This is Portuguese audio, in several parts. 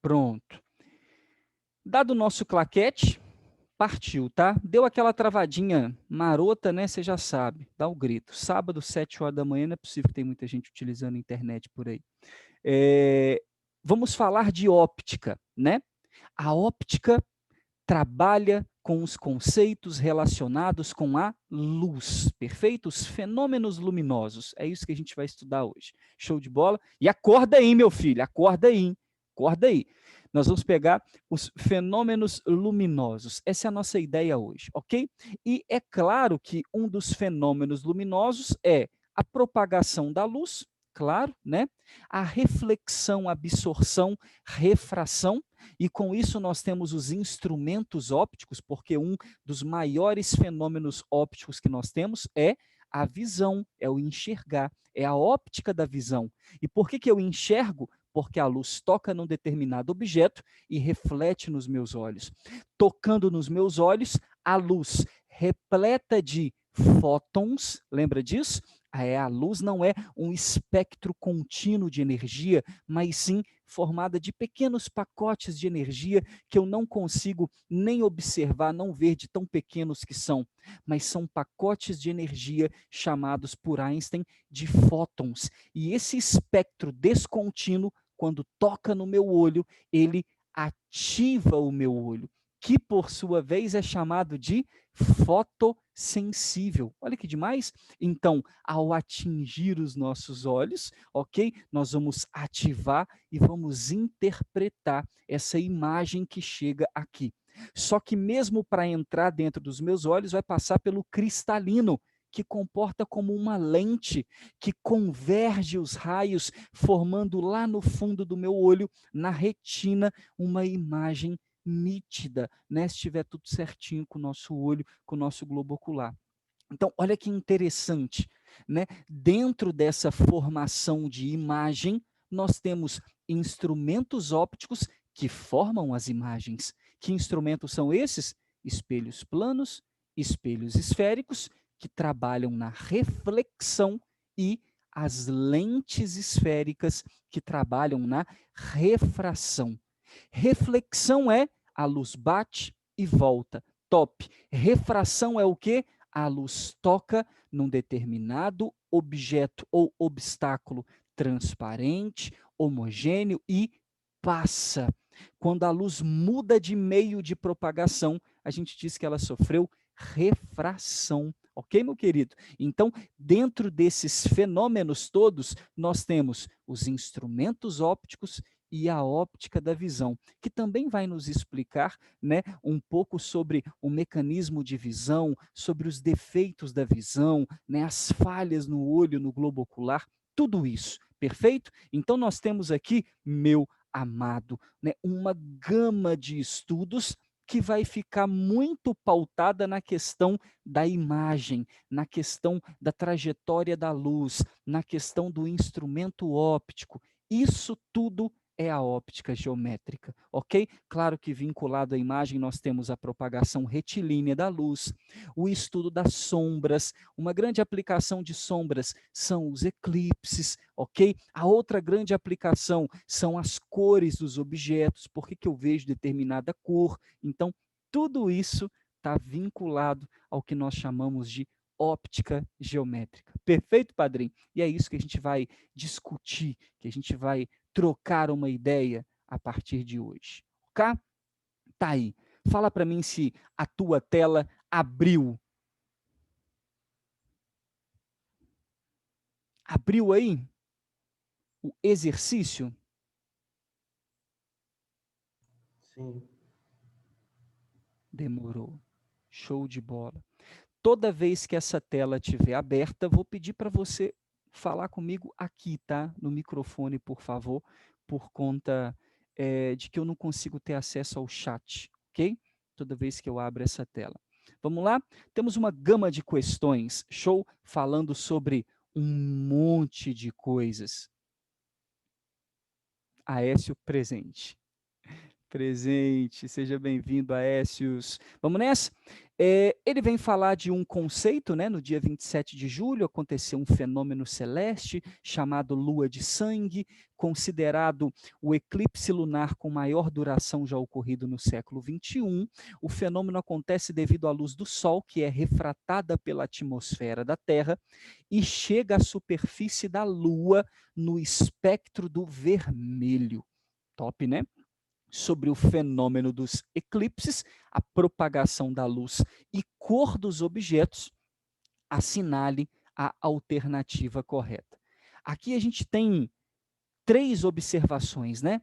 Pronto. Dado o nosso claquete, partiu, tá? Deu aquela travadinha marota, né? Você já sabe, dá o grito. Sábado, 7 horas da manhã, não é possível que tem muita gente utilizando a internet por aí. Vamos falar de óptica, né? A óptica trabalha com os conceitos relacionados com a luz, perfeito? Os fenômenos luminosos. É isso que a gente vai estudar hoje. Show de bola? E acorda aí, meu filho, acorda aí, hein? Acorda aí. Nós vamos pegar os fenômenos luminosos. Essa é a nossa ideia hoje, ok? E é claro que um dos fenômenos luminosos é a propagação da luz, claro, né? A reflexão, absorção, refração, e com isso nós temos os instrumentos ópticos, porque um dos maiores fenômenos ópticos que nós temos é a visão, é o enxergar, é a óptica da visão. E por que eu enxergo? Porque a luz toca num determinado objeto e reflete nos meus olhos. Tocando nos meus olhos, a luz repleta de fótons, lembra disso? A luz não é um espectro contínuo de energia, mas sim formada de pequenos pacotes de energia que eu não consigo nem observar, não ver de tão pequenos que são, mas são pacotes de energia chamados por Einstein de fótons. E esse espectro descontínuo, quando toca no meu olho, ele ativa o meu olho, que por sua vez é chamado de fotossensível. Olha que demais! Então, ao atingir os nossos olhos, ok? Nós vamos ativar e vamos interpretar essa imagem que chega aqui. Só que mesmo para entrar dentro dos meus olhos, vai passar pelo cristalino, que comporta como uma lente que converge os raios, formando lá no fundo do meu olho, na retina, uma imagem nítida, né? Se estiver tudo certinho com o nosso olho, com o nosso globo ocular. Então, olha que interessante, né? Dentro dessa formação de imagem, nós temos instrumentos ópticos que formam as imagens. Que instrumentos são esses? Espelhos planos, espelhos esféricos, que trabalham na reflexão, e as lentes esféricas, que trabalham na refração. Reflexão é a luz bate e volta. Top. Refração é o quê? A luz toca num determinado objeto ou obstáculo transparente, homogêneo e passa. Quando a luz muda de meio de propagação, a gente diz que ela sofreu refração. Ok, meu querido? Então, dentro desses fenômenos todos, nós temos os instrumentos ópticos e a óptica da visão, que também vai nos explicar, né, um pouco sobre o mecanismo de visão, sobre os defeitos da visão, né, as falhas no olho, no globo ocular, tudo isso, perfeito? Então nós temos aqui, meu amado, né, uma gama de estudos que vai ficar muito pautada na questão da imagem, na questão da trajetória da luz, na questão do instrumento óptico. Isso tudo é a óptica geométrica, ok? Claro que vinculado à imagem nós temos a propagação retilínea da luz, o estudo das sombras, uma grande aplicação de sombras são os eclipses, ok? A outra grande aplicação são as cores dos objetos, por que que eu vejo determinada cor? Então, tudo isso está vinculado ao que nós chamamos de óptica geométrica. Perfeito, padrinho? E é isso que a gente vai discutir, que a gente vai trocar uma ideia a partir de hoje. Ok? Tá aí. Fala para mim se a tua tela abriu. Abriu aí o exercício? Sim. Demorou. Show de bola. Toda vez que essa tela estiver aberta, vou pedir para você falar comigo aqui, tá? No microfone, por favor, por conta de que eu não consigo ter acesso ao chat, ok? Toda vez que eu abro essa tela. Vamos lá? Temos uma gama de questões, show, falando sobre um monte de coisas. Aécio presente. Presente, seja bem-vindo, Aécios. Vamos nessa? Ele vem falar de um conceito, né? No dia 27 de julho aconteceu um fenômeno celeste chamado lua de sangue, considerado o eclipse lunar com maior duração já ocorrido no século 21. O fenômeno acontece devido à luz do Sol, que é refratada pela atmosfera da Terra e chega à superfície da Lua no espectro do vermelho. Top, né? Sobre o fenômeno dos eclipses, a propagação da luz e cor dos objetos, assinale a alternativa correta. Aqui a gente tem 3 observações, né?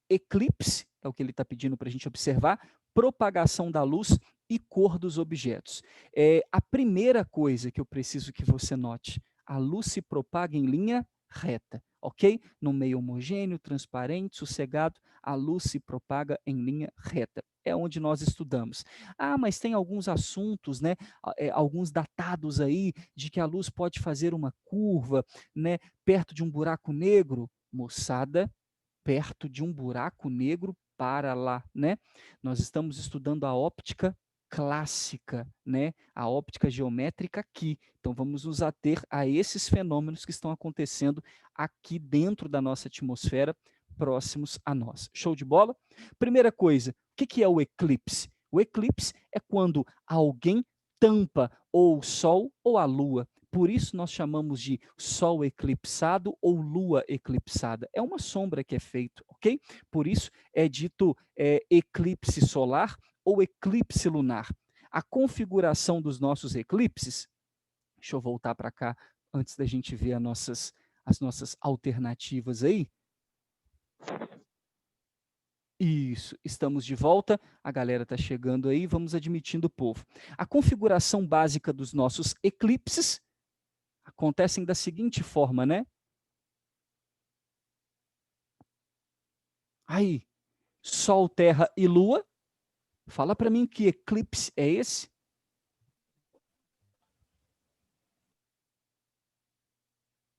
Eclipse, é o que ele está pedindo para a gente observar, propagação da luz e cor dos objetos. A primeira coisa que eu preciso que você note, a luz se propaga em linha reta, ok? No meio homogêneo, transparente, sossegado, a luz se propaga em linha reta. É onde nós estudamos. Ah, mas tem alguns assuntos, né? Alguns datados aí de que a luz pode fazer uma curva, né? Perto de um buraco negro. Moçada, perto de um buraco negro para lá, né? Nós estamos estudando a óptica clássica, né? A óptica geométrica aqui. Então vamos nos ater a esses fenômenos que estão acontecendo aqui dentro da nossa atmosfera, próximos a nós. Show de bola? Primeira coisa, o que é o eclipse? O eclipse é quando alguém tampa ou o Sol ou a Lua. Por isso nós chamamos de Sol eclipsado ou Lua eclipsada. É uma sombra que é feito, ok? Por isso é dito eclipse solar ou eclipse lunar. A configuração dos nossos eclipses, deixa eu voltar para cá antes da gente ver as nossas alternativas aí. Isso, estamos de volta, a galera está chegando aí, vamos admitindo o povo. A configuração básica dos nossos eclipses acontecem da seguinte forma, né? Aí, Sol, Terra e Lua. Fala para mim que eclipse é esse?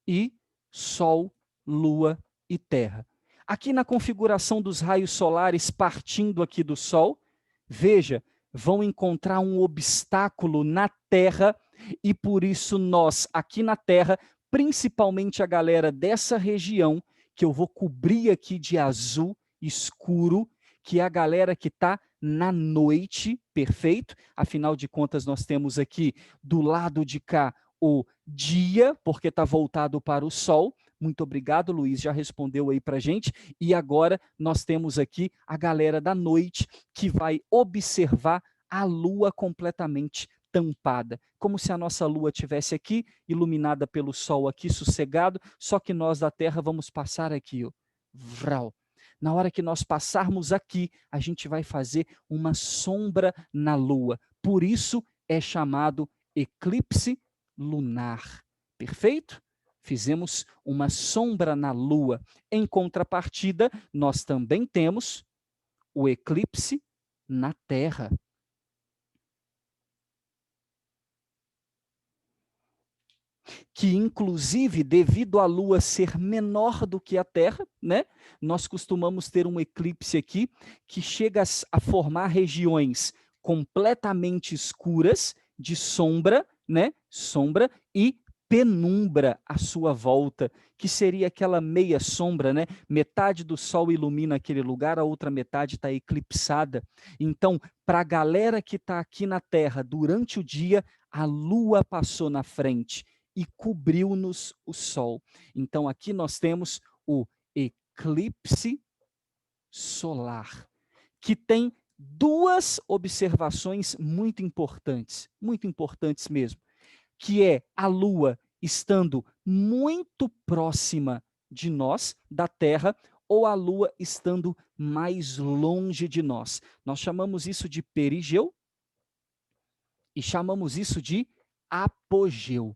E Sol, Lua e Terra. Aqui na configuração dos raios solares partindo aqui do Sol, veja, vão encontrar um obstáculo na Terra e por isso nós, aqui na Terra, principalmente a galera dessa região, que eu vou cobrir aqui de azul escuro, que é a galera que está na noite, perfeito? Afinal de contas, nós temos aqui do lado de cá o dia, porque está voltado para o Sol. Muito obrigado, Luiz, já respondeu aí para a gente. E agora nós temos aqui a galera da noite que vai observar a Lua completamente tampada, como se a nossa Lua tivesse aqui, iluminada pelo Sol aqui, sossegado, só que nós da Terra vamos passar aqui, ó, vral. Na hora que nós passarmos aqui, a gente vai fazer uma sombra na Lua. Por isso é chamado eclipse lunar. Perfeito? Fizemos uma sombra na Lua. Em contrapartida, nós também temos o eclipse na Terra. Que inclusive, devido a Lua ser menor do que a Terra, né, nós costumamos ter um eclipse aqui que chega a formar regiões completamente escuras de sombra, né, sombra e penumbra à sua volta, que seria aquela meia sombra, né? Metade do Sol ilumina aquele lugar, a outra metade está eclipsada. Então, para a galera que está aqui na Terra durante o dia, a Lua passou na frente e cobriu-nos o Sol. Então, aqui nós temos o eclipse solar, que tem 2 observações muito importantes mesmo, que é a Lua estando muito próxima de nós, da Terra, ou a Lua estando mais longe de nós. Nós chamamos isso de perigeu e chamamos isso de apogeu.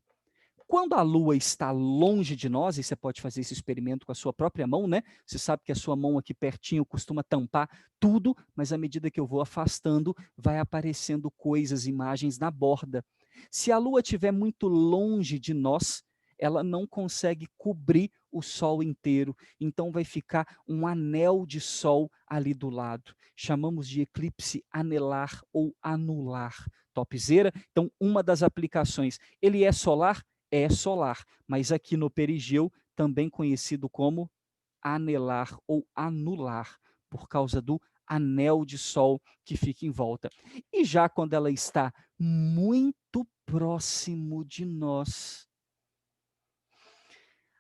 Quando a Lua está longe de nós, e você pode fazer esse experimento com a sua própria mão, né? Você sabe que a sua mão aqui pertinho costuma tampar tudo, mas à medida que eu vou afastando, vai aparecendo coisas, imagens na borda. Se a Lua estiver muito longe de nós, ela não consegue cobrir o Sol inteiro, então vai ficar um anel de Sol ali do lado. Chamamos de eclipse anelar ou anular. Topzera? Então, uma das aplicações, ele é solar? É solar, mas aqui no perigeu, também conhecido como anelar ou anular, por causa do anel de Sol que fica em volta. E já quando ela está muito próximo de nós,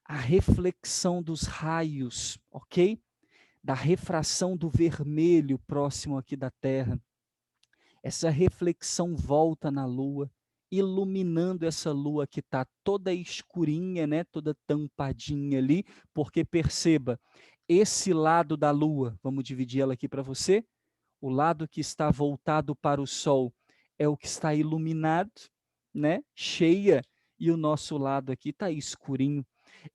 a reflexão dos raios, ok? Da refração do vermelho próximo aqui da Terra. Essa reflexão volta na Lua, iluminando essa Lua que está toda escurinha, né? Toda tampadinha ali, porque perceba, esse lado da Lua, vamos dividir ela aqui para você, o lado que está voltado para o Sol é o que está iluminado, né? Cheia, e o nosso lado aqui está escurinho.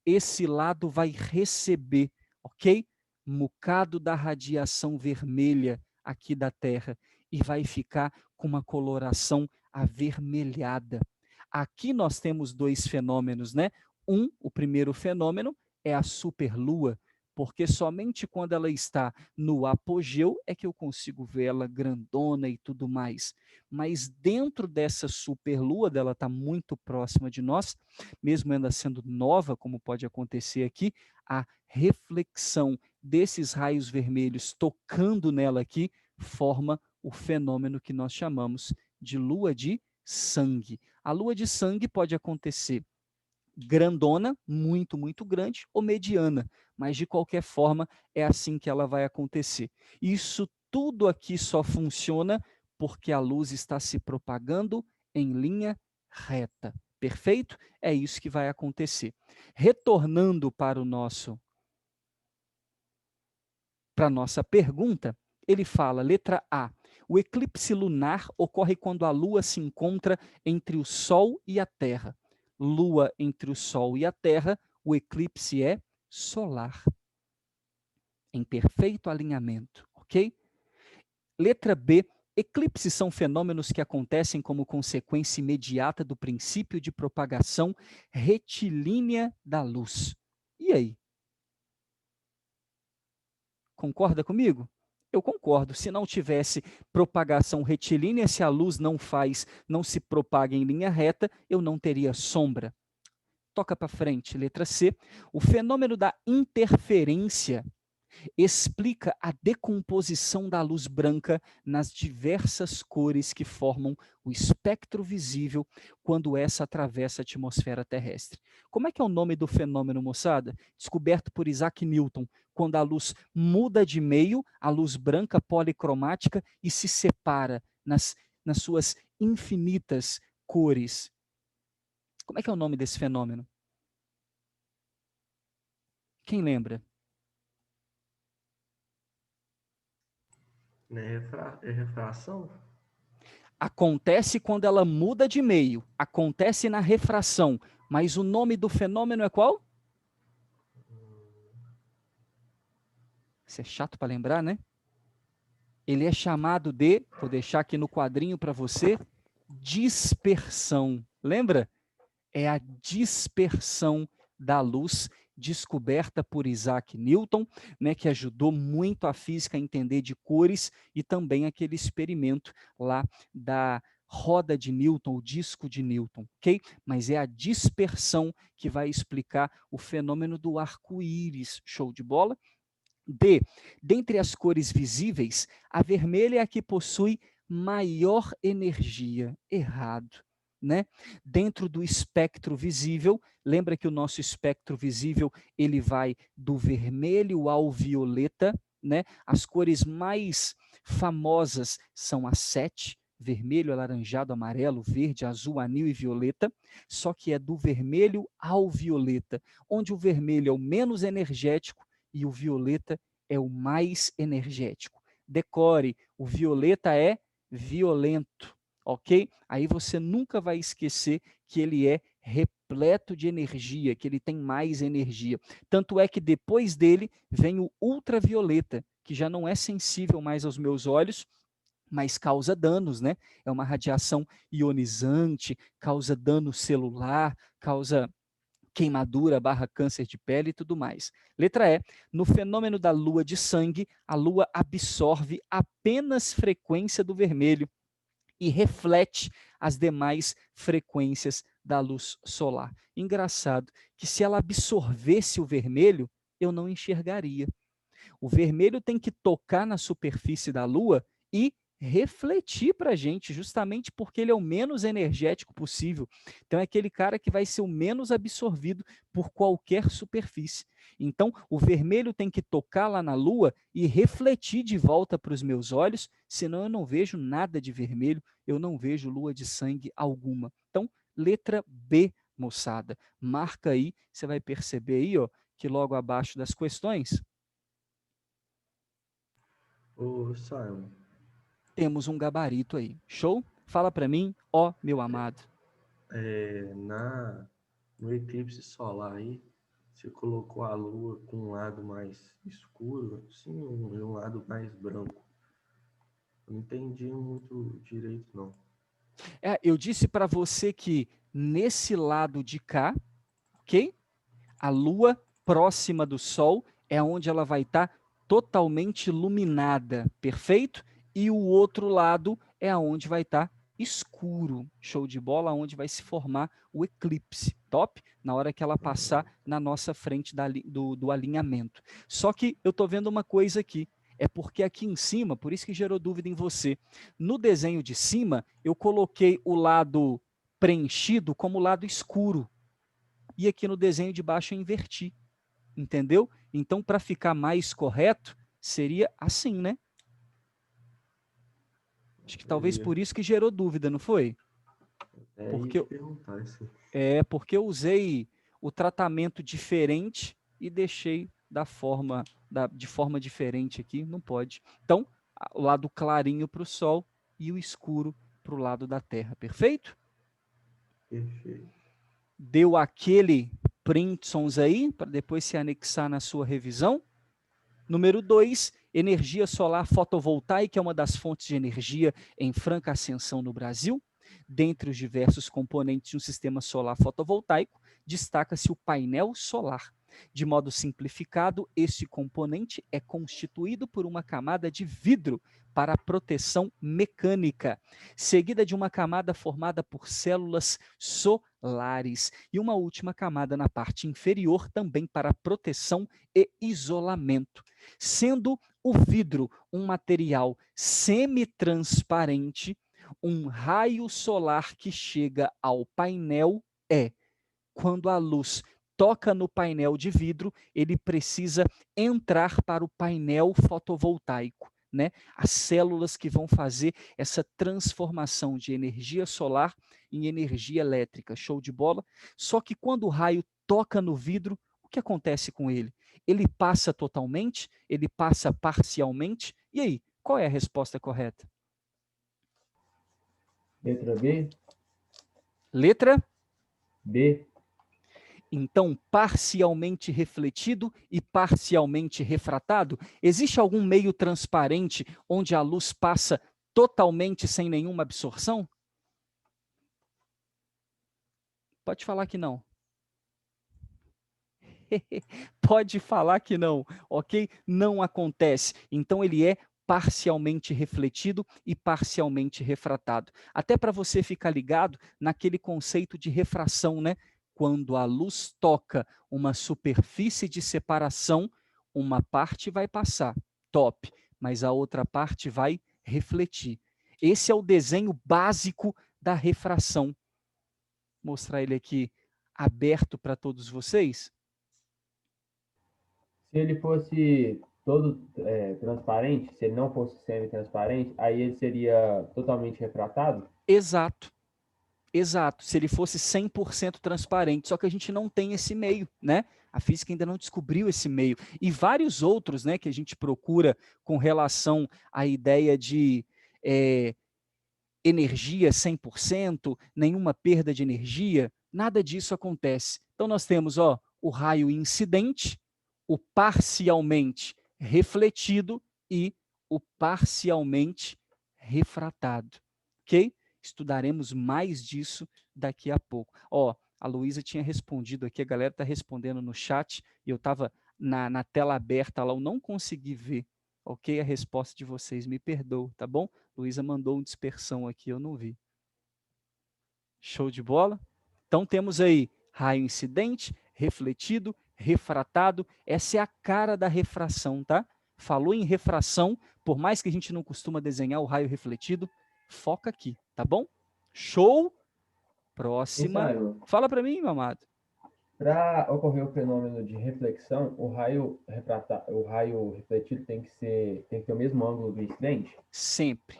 Esse lado vai receber, ok? Um bocado da radiação vermelha aqui da Terra e vai ficar com uma coloração avermelhada. Aqui nós temos dois fenômenos, né? O primeiro fenômeno é a superlua, porque somente quando ela está no apogeu é que eu consigo ver ela grandona e tudo mais. Mas dentro dessa superlua, dela está muito próxima de nós, mesmo ainda sendo nova, como pode acontecer aqui, a reflexão desses raios vermelhos tocando nela aqui forma o fenômeno que nós chamamos de lua de sangue. A lua de sangue pode acontecer grandona, muito, muito grande, ou mediana, mas de qualquer forma é assim que ela vai acontecer. Isso tudo aqui só funciona porque a luz está se propagando em linha reta. Perfeito? É isso que vai acontecer. Retornando para a nossa pergunta, ele fala, letra A, o eclipse lunar ocorre quando a Lua se encontra entre o Sol e a Terra. Lua entre o Sol e a Terra, o eclipse é solar, em perfeito alinhamento, ok? Letra B, eclipses são fenômenos que acontecem como consequência imediata do princípio de propagação retilínea da luz. E aí? Concorda comigo? Eu concordo. Se não tivesse propagação retilínea, se a luz não se propaga em linha reta, eu não teria sombra. Toca para frente, letra C. O fenômeno da interferência explica a decomposição da luz branca nas diversas cores que formam o espectro visível quando essa atravessa a atmosfera terrestre. Como é que é o nome do fenômeno, moçada? Descoberto por Isaac Newton, quando a luz muda de meio, a luz branca policromática e se separa nas suas infinitas cores. Como é que é o nome desse fenômeno? Quem lembra? Né? É refração? Acontece quando ela muda de meio, acontece na refração, mas o nome do fenômeno é qual? Isso é chato para lembrar, né? Ele é chamado de, vou deixar aqui no quadrinho para você, dispersão. Lembra? É a dispersão da luz descoberta por Isaac Newton, né, que ajudou muito a física a entender de cores e também aquele experimento lá da roda de Newton, o disco de Newton, ok? Mas é a dispersão que vai explicar o fenômeno do arco-íris. Show de bola? D. Dentre as cores visíveis, a vermelha é a que possui maior energia. Errado. Né? Dentro do espectro visível, lembra que o nosso espectro visível ele vai do vermelho ao violeta, né? As cores mais famosas são as 7, vermelho, alaranjado, amarelo, verde, azul, anil e violeta, só que é do vermelho ao violeta, onde o vermelho é o menos energético e o violeta é o mais energético. Decore, o violeta é violento, ok? Aí você nunca vai esquecer que ele é repleto de energia, que ele tem mais energia. Tanto é que depois dele vem o ultravioleta, que já não é sensível mais aos meus olhos, mas causa danos, né? É uma radiação ionizante, causa dano celular, causa queimadura barra câncer de pele e tudo mais. Letra E, no fenômeno da lua de sangue, a lua absorve apenas frequência do vermelho e reflete as demais frequências da luz solar. Engraçado que se ela absorvesse o vermelho, eu não enxergaria. O vermelho tem que tocar na superfície da Lua e refletir para a gente, justamente porque ele é o menos energético possível. Então, é aquele cara que vai ser o menos absorvido por qualquer superfície. Então, o vermelho tem que tocar lá na Lua e refletir de volta para os meus olhos, senão eu não vejo nada de vermelho, eu não vejo lua de sangue alguma. Então, letra B, moçada. Marca aí, você vai perceber aí, ó, que logo abaixo das questões, Ô, Simon, temos um gabarito aí. Show? Fala para mim, ó meu amado. no eclipse solar aí, você colocou a Lua com um lado mais escuro, sim, e um lado mais branco. Eu não entendi muito direito, não. Eu disse para você que nesse lado de cá, ok? A Lua próxima do Sol é onde ela vai estar totalmente iluminada, perfeito? E o outro lado é onde vai estar escuro, show de bola, onde vai se formar o eclipse, top? Na hora que ela passar na nossa frente do alinhamento. Só que eu estou vendo uma coisa aqui, é porque aqui em cima, por isso que gerou dúvida em você, no desenho de cima, eu coloquei o lado preenchido como lado escuro, e aqui no desenho de baixo eu inverti, entendeu? Então, para ficar mais correto, seria assim, né? Acho que talvez Eu por isso que gerou dúvida, não foi? ia Porque te perguntar isso. porque eu usei o tratamento diferente e deixei de forma diferente aqui, não pode. Então, o lado clarinho para o Sol e o escuro para o lado da Terra, perfeito? Perfeito. Deu aquele printsons aí, para depois se anexar na sua revisão. Número 2, energia solar fotovoltaica é uma das fontes de energia em franca ascensão no Brasil. Dentre os diversos componentes de um sistema solar fotovoltaico, destaca-se o painel solar. De modo simplificado, este componente é constituído por uma camada de vidro para proteção mecânica, seguida de uma camada formada por células solares e uma última camada na parte inferior também para proteção e isolamento. Sendo o vidro um material semitransparente, um raio solar que chega ao painel quando a luz toca no painel de vidro, ele precisa entrar para o painel fotovoltaico, né? As células que vão fazer essa transformação de energia solar em energia elétrica. Show de bola? Só que quando o raio toca no vidro, o que acontece com ele? Ele passa totalmente? Ele passa parcialmente? E aí, qual é a resposta correta? Letra B? Letra B. então parcialmente refletido e parcialmente refratado? Existe algum meio transparente onde a luz passa totalmente sem nenhuma absorção? Pode falar que não. Pode falar que não, ok? Não acontece. Então ele é parcialmente refletido e parcialmente refratado. Até para você ficar ligado naquele conceito de refração, né? Quando a luz toca uma superfície de separação, uma parte vai passar, top, mas a outra parte vai refletir. Esse é o desenho básico da refração. Vou mostrar ele aqui aberto para todos vocês. Se ele fosse todo transparente, se ele não fosse semi-transparente, aí ele seria totalmente refratado? Exato. Exato, se ele fosse 100% transparente, só que a gente não tem esse meio, né? A física ainda não descobriu esse meio. E vários outros, né, que a gente procura com relação à ideia de energia 100%, nenhuma perda de energia, nada disso acontece. Então nós temos, ó, o raio incidente, o parcialmente refletido e o parcialmente refratado, ok? Estudaremos mais disso daqui a pouco. Ó, A Luísa tinha respondido aqui, a galera está respondendo no chat, e eu estava na tela aberta lá, eu não consegui ver, ok? A resposta de vocês, me perdoa, tá bom? Luísa mandou uma dispersão aqui, eu não vi. Show de bola? Então temos aí raio incidente, refletido, refratado, essa é a cara da refração, tá? Falou em refração, por mais que a gente não costuma desenhar o raio refletido, foca aqui, tá bom? Show? Próxima. Simon, Fala para mim, meu amado. para ocorrer o fenômeno de reflexão, o raio refletido tem que ter o mesmo ângulo do incidente? Sempre,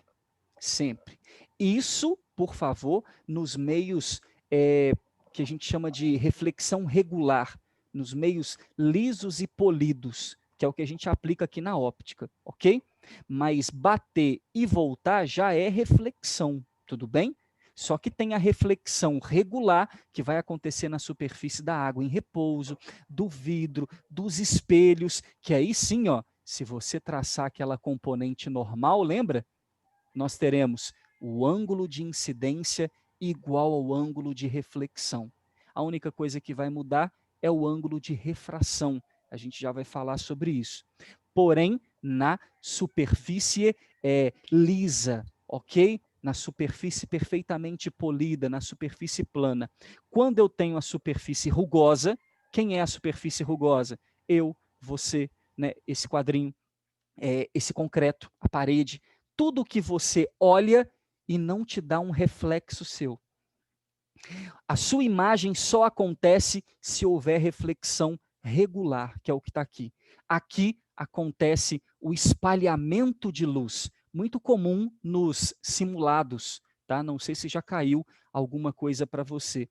sempre. Isso, por favor, nos meios que a gente chama de reflexão regular, nos meios lisos e polidos, que é o que a gente aplica aqui na óptica, ok? Mas bater e voltar já é reflexão, tudo bem? Só que tem a reflexão regular, que vai acontecer na superfície da água em repouso, do vidro, dos espelhos, que aí sim, ó, se você traçar aquela componente normal, lembra? Nós teremos o ângulo de incidência igual ao ângulo de reflexão. A única coisa que vai mudar é o ângulo de refração. A gente já vai falar sobre isso. Porém, na superfície lisa, ok? Na superfície perfeitamente polida, na superfície plana. Quando eu tenho a superfície rugosa, quem é a superfície rugosa? Eu, você, né, esse quadrinho, esse concreto, a parede, tudo que você olha e não te dá um reflexo seu. A sua imagem só acontece se houver reflexão regular, que é o que está aqui. Aqui acontece o espalhamento de luz, muito comum nos simulados, tá? Não sei se já caiu alguma coisa para você,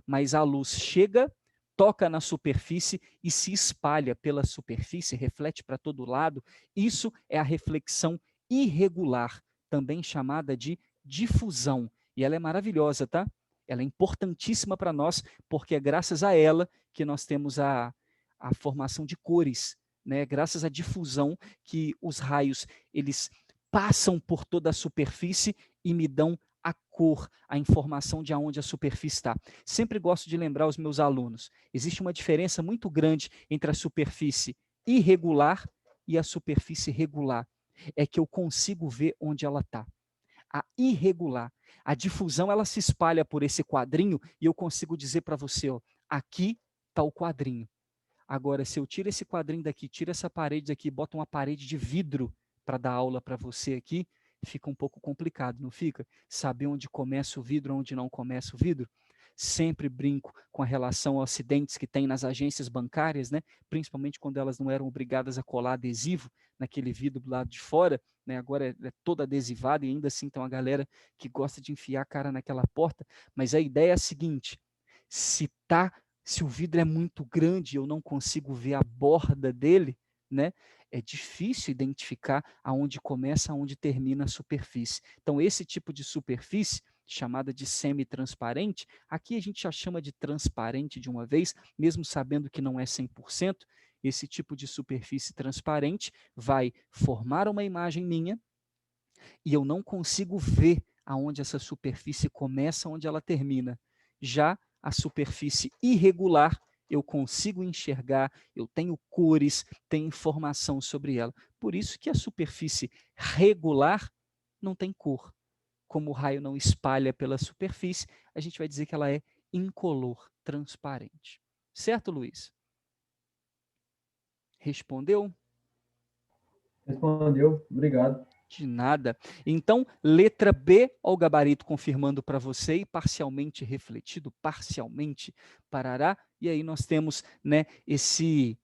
mas a luz chega, toca na superfície e se espalha pela superfície, reflete para todo lado. Isso é a reflexão irregular, também chamada de difusão. E ela é maravilhosa, tá? Ela é importantíssima para nós, porque é graças a ela que nós temos a formação de cores, né? Graças à difusão que os raios eles passam por toda a superfície e me dão a cor, a informação de aonde a superfície está. Sempre gosto de lembrar os meus alunos, existe uma diferença muito grande entre a superfície irregular e a superfície regular. É que eu consigo ver onde ela está. A irregular, a difusão, ela se espalha por esse quadrinho e eu consigo dizer para você, ó, aqui está o quadrinho. Agora, se eu tiro esse quadrinho daqui, tiro essa parede daqui, boto uma parede de vidro para dar aula para você aqui, fica um pouco complicado, não fica? Saber onde começa o vidro, onde não começa o vidro? Sempre brinco com a relação aos acidentes que tem nas agências bancárias, né? Principalmente quando elas não eram obrigadas a colar adesivo naquele vidro do lado de fora, né? Agora é todo adesivado e ainda assim tem uma galera que gosta de enfiar a cara naquela porta, mas a ideia é a seguinte, se o vidro é muito grande e eu não consigo ver a borda dele, né, é difícil identificar aonde começa, aonde termina a superfície. Então, esse tipo de superfície, chamada de semi-transparente, aqui a gente já chama de transparente de uma vez, mesmo sabendo que não é 100%, esse tipo de superfície transparente vai formar uma imagem minha e eu não consigo ver aonde essa superfície começa, onde ela termina. Já a superfície irregular, eu consigo enxergar, eu tenho cores, tenho informação sobre ela. Por isso que a superfície regular não tem cor. Como o raio não espalha pela superfície, a gente vai dizer que ela é incolor, transparente. Certo, Luiz? Respondeu? Respondeu, obrigado. De nada. Então, letra B, ó, o gabarito confirmando para você, e parcialmente refletido, parcialmente, parará. E aí nós temos, né, esse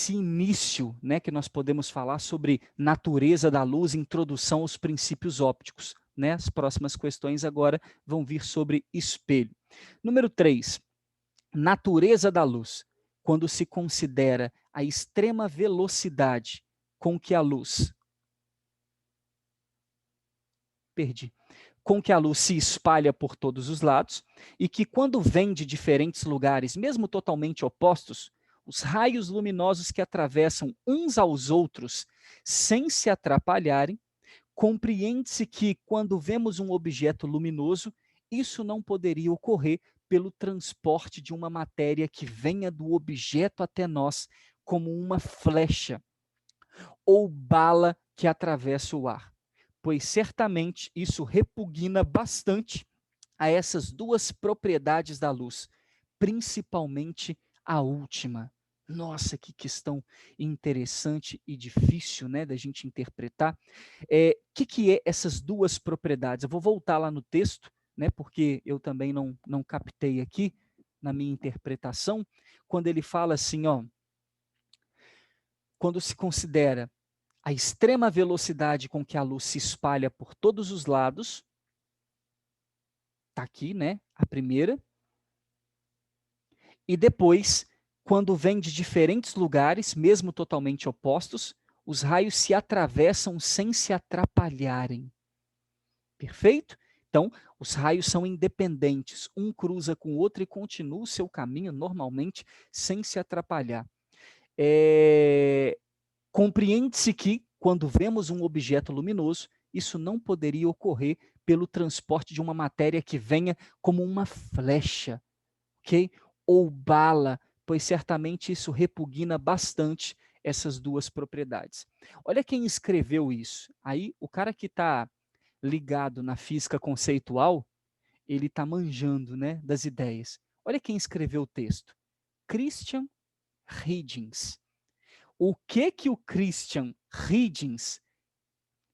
início, né, que nós podemos falar sobre natureza da luz, introdução aos princípios ópticos. Né? As próximas questões agora vão vir sobre espelho. Número 3, natureza da luz. Quando se considera a extrema velocidade com que a luz com que a luz se espalha por todos os lados e que quando vem de diferentes lugares, mesmo totalmente opostos, os raios luminosos que atravessam uns aos outros sem se atrapalharem, compreende-se que quando vemos um objeto luminoso, isso não poderia ocorrer pelo transporte de uma matéria que venha do objeto até nós, como uma flecha ou bala que atravessa o ar, pois certamente isso repugna bastante a essas duas propriedades da luz, principalmente a última. Nossa, que questão interessante e difícil, né, da gente interpretar. Que é essas duas propriedades? Eu vou voltar lá no texto, né, porque eu também não captei aqui na minha interpretação, quando ele fala assim, ó, quando se considera a extrema velocidade com que a luz se espalha por todos os lados, está aqui, né, a primeira, e depois, quando vem de diferentes lugares, mesmo totalmente opostos, os raios se atravessam sem se atrapalharem. Perfeito? Então, os raios são independentes, um cruza com o outro e continua o seu caminho normalmente, sem se atrapalhar. Compreende-se que, quando vemos um objeto luminoso, isso não poderia ocorrer pelo transporte de uma matéria que venha como uma flecha, ok? Ou bala, pois certamente isso repugna bastante essas duas propriedades. Olha quem escreveu isso. Aí, o cara que está ligado na física conceitual, ele está manjando, né, das ideias. Olha quem escreveu o texto. Christian Huygens. O que o Christian Huygens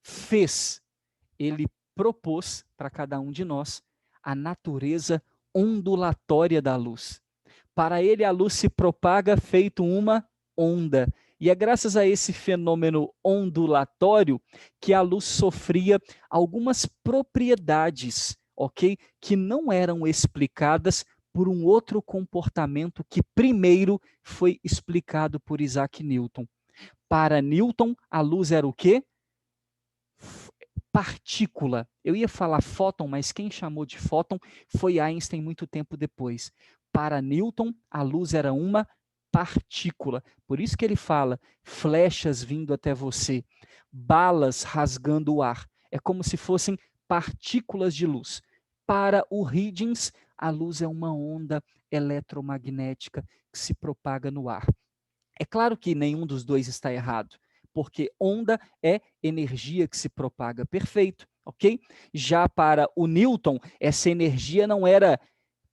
fez? Ele propôs para cada um de nós a natureza ondulatória da luz. Para ele, a luz se propaga feito uma onda. E é graças a esse fenômeno ondulatório que a luz sofria algumas propriedades, ok? Que não eram explicadas por um outro comportamento que primeiro foi explicado por Isaac Newton. Para Newton, a luz era o quê? Partícula. Eu ia falar fóton, mas quem chamou de fóton foi Einstein muito tempo depois. Para Newton, a luz era uma partícula. Por isso que ele fala flechas vindo até você, balas rasgando o ar. É como se fossem partículas de luz. Para o Huygens, a luz é uma onda eletromagnética que se propaga no ar. É claro que nenhum dos dois está errado, porque onda é energia que se propaga, perfeito, ok? Já para o Newton, essa energia não era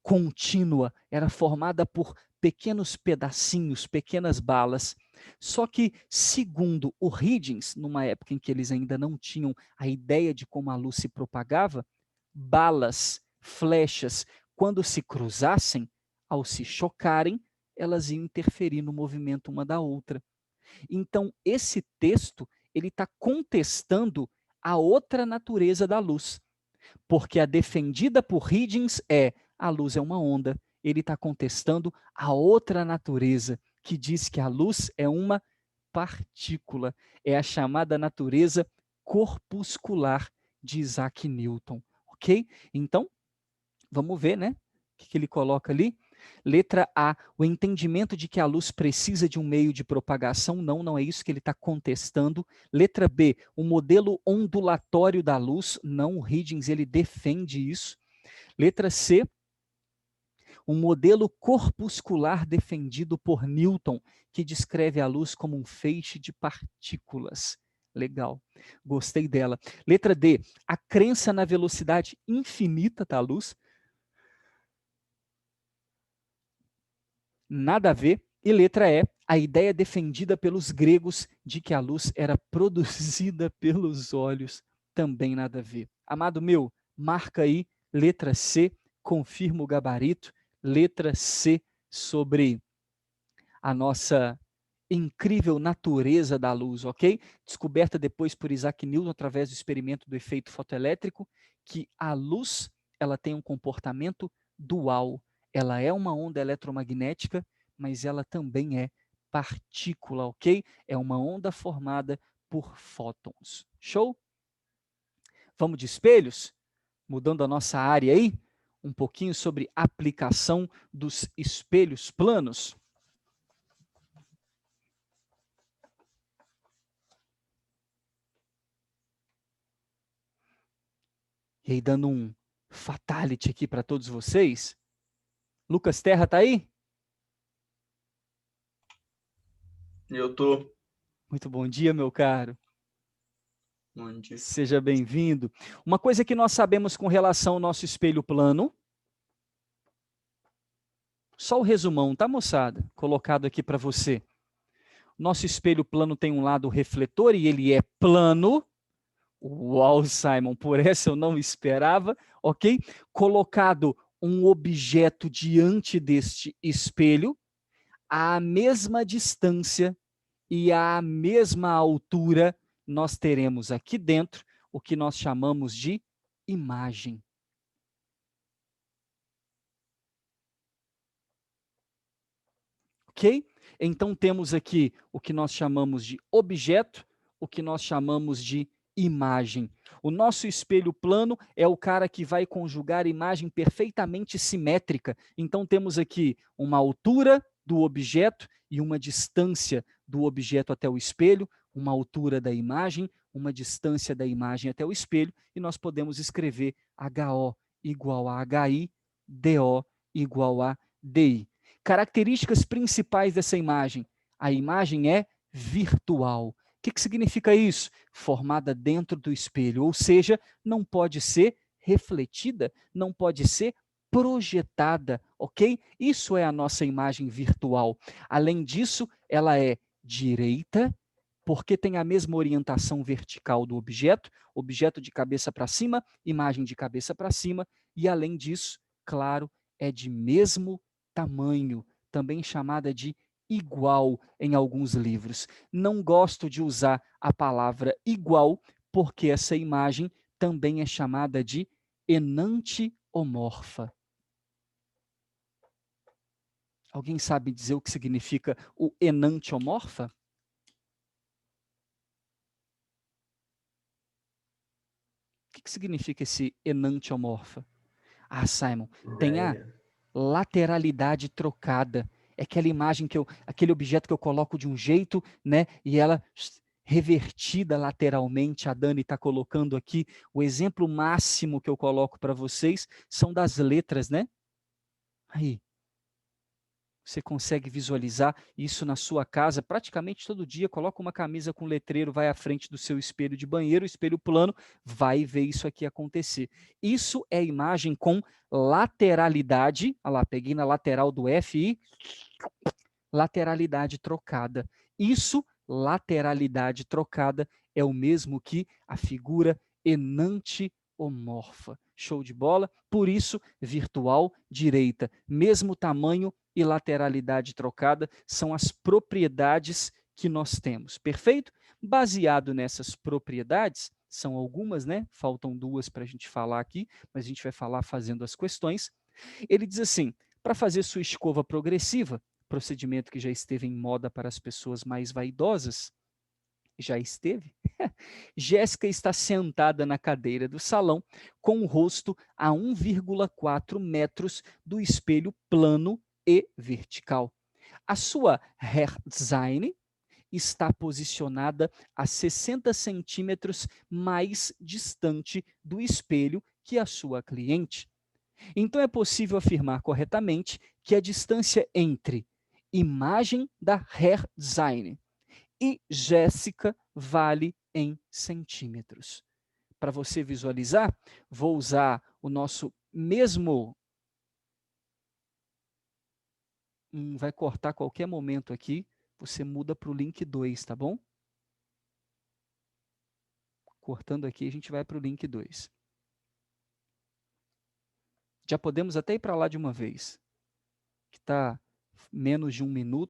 contínua, era formada por pequenos pedacinhos, pequenas balas. Só que, segundo o Huygens, numa época em que eles ainda não tinham a ideia de como a luz se propagava, balas, flechas, quando se cruzassem, ao se chocarem, elas iam interferir no movimento uma da outra. Então, esse texto, ele está contestando a outra natureza da luz, porque a defendida por Huygens é a luz é uma onda. Ele está contestando a outra natureza, que diz que a luz é uma partícula, é a chamada natureza corpuscular de Isaac Newton, ok? Então, vamos ver, né? O que ele coloca ali? Letra A, o entendimento de que a luz precisa de um meio de propagação, não é isso que ele está contestando. Letra B, o modelo ondulatório da luz, não, o Huygens ele defende isso. Letra C, o modelo corpuscular defendido por Newton, que descreve a luz como um feixe de partículas. Legal, gostei dela. Letra D, a crença na velocidade infinita da luz, nada a ver. E letra E, a ideia defendida pelos gregos de que a luz era produzida pelos olhos, também nada a ver. Amado meu, marca aí, letra C, confirma o gabarito, letra C sobre a nossa incrível natureza da luz, ok? Descoberta depois por Isaac Newton através do experimento do efeito fotoelétrico, que a luz, ela tem um comportamento dual. Ela é uma onda eletromagnética, mas ela também é partícula, ok? É uma onda formada por fótons. Show? Vamos de espelhos? Mudando a nossa área aí, um pouquinho sobre aplicação dos espelhos planos. E aí, dando um fatality aqui para todos vocês, Lucas Terra tá aí? Eu tô. Muito bom dia, meu caro. Bom dia. Seja bem-vindo. Uma coisa que nós sabemos com relação ao nosso espelho plano, só o resumão, tá, moçada? Colocado aqui para você. Nosso espelho plano tem um lado refletor e ele é plano. Uau, Simon, por essa eu não esperava, ok? Colocado um objeto diante deste espelho, à mesma distância e à mesma altura, nós teremos aqui dentro o que nós chamamos de imagem. Ok? Então temos aqui o que nós chamamos de objeto, o que nós chamamos de imagem. O nosso espelho plano é o cara que vai conjugar imagem perfeitamente simétrica. Então temos aqui uma altura do objeto e uma distância do objeto até o espelho, uma altura da imagem, uma distância da imagem até o espelho, e nós podemos escrever HO igual a HI, DO igual a DI. Características principais dessa imagem. A imagem é virtual. O que significa isso? Formada dentro do espelho, ou seja, não pode ser refletida, não pode ser projetada, ok? Isso é a nossa imagem virtual. Além disso, ela é direita, porque tem a mesma orientação vertical do objeto de cabeça para cima, imagem de cabeça para cima, e além disso, claro, é de mesmo tamanho, também chamada de igual em alguns livros. Não gosto de usar a palavra igual, porque essa imagem também é chamada de enantiomorfa. Alguém sabe dizer o que significa o enantiomorfa? O que significa esse enantiomorfa? Ah, Simon, tem a lateralidade trocada. É aquela imagem aquele objeto que eu coloco de um jeito, né, e ela revertida lateralmente. A Dani está colocando aqui o exemplo máximo que eu coloco para vocês são das letras, né? Aí, você consegue visualizar isso na sua casa praticamente todo dia. Coloca uma camisa com letreiro, vai à frente do seu espelho de banheiro, espelho plano, vai ver isso aqui acontecer. Isso é imagem com lateralidade. Olha lá, peguei na lateral do F e lateralidade trocada. Isso, lateralidade trocada, é o mesmo que a figura enantiomorfa. Show de bola? Por isso, virtual, direita, mesmo tamanho e lateralidade trocada são as propriedades que nós temos. Perfeito? Baseado nessas propriedades, são algumas, né? Faltam duas para a gente falar aqui, mas a gente vai falar fazendo as questões. Ele diz assim: para fazer sua escova progressiva, procedimento que já esteve em moda para as pessoas mais vaidosas, já esteve? Jéssica está sentada na cadeira do salão, com o rosto a 1,4 metros do espelho plano e vertical. A sua hair design está posicionada a 60 centímetros mais distante do espelho que a sua cliente. Então é possível afirmar corretamente que a distância entre imagem da hair design e Jéssica vale em centímetros. Para você visualizar, vou usar o nosso mesmo. Vai cortar a qualquer momento aqui, você muda para o link 2, tá bom? Cortando aqui, a gente vai para o link 2. Já podemos até ir para lá de uma vez, que está menos de 1 minuto.